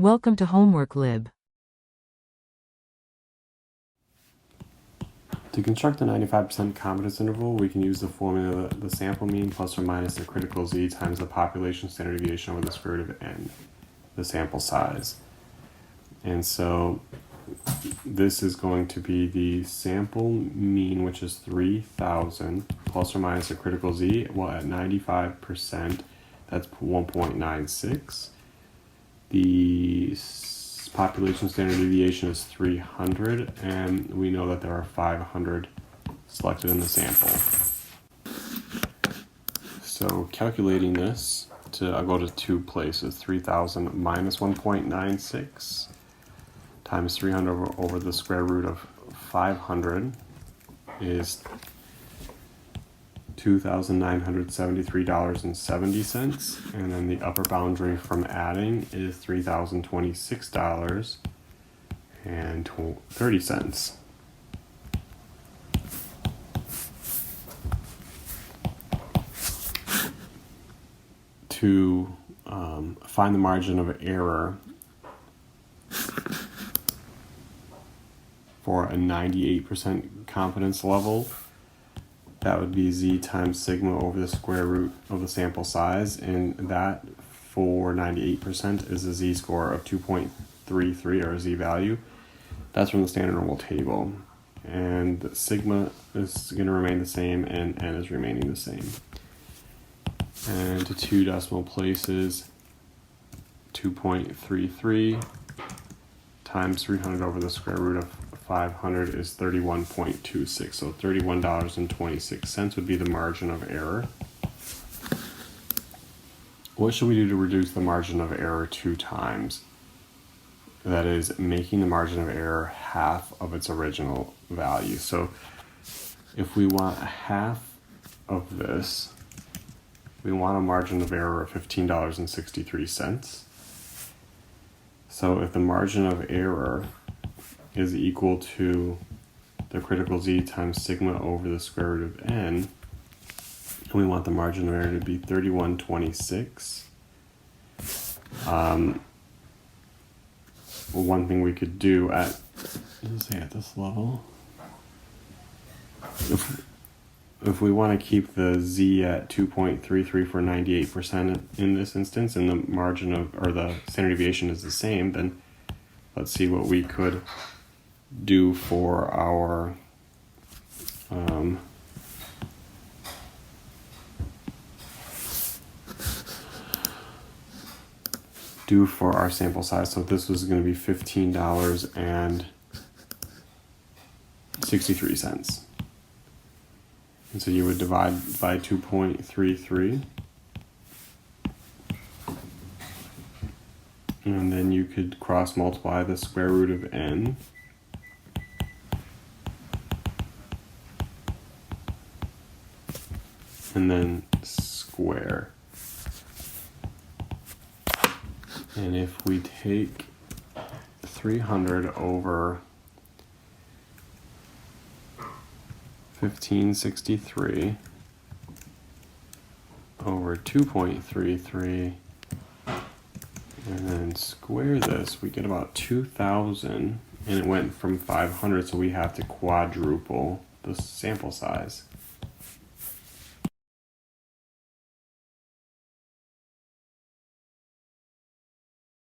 Welcome to Homework Lib. To construct the 95% confidence interval, we can use the formula the sample mean plus or minus the critical z times the population standard deviation over the square root of n, the sample size. And so this is going to be the sample mean, which is 3,000, plus or minus the critical z. Well, at 95%, that's 1.96. The population standard deviation is 300, and we know that there are 500 selected in the sample. So calculating this, I'll go to two places. 3,000 minus 1.96 times 300 over the square root of 500 is $2,973.70, and then the upper boundary from adding is $3,026.30. To find the margin of error for a 98% confidence level, that would be z times sigma over the square root of the sample size, and that for 98% is a z-score of 2.33, or a z-value. That's from the standard normal table. And the sigma is going to remain the same, and n is remaining the same. And to two decimal places, 2.33 times 300 over the square root of 500 is 31.26. So $31.26 would be the margin of error. What should we do to reduce the margin of error 2 times? That is, making the margin of error half of its original value. So if we want half of this, we want a margin of error of $15.63. So if the margin of error is equal to the critical z times sigma over the square root of n, and we want the margin of error to be 31.26. One thing we could do at this level, if we want to keep the z at 2.33 for 98% in this instance, and the margin of, or the standard deviation is the same, then let's see what we could do for our sample size. So this was going to be $15.63. And so you would divide by 2.33, and then you could cross multiply the square root of n, and then square. And if we take 300 over 1563 over 2.33, and then square this, we get about 2,000, and it went from 500, so we have to quadruple the sample size.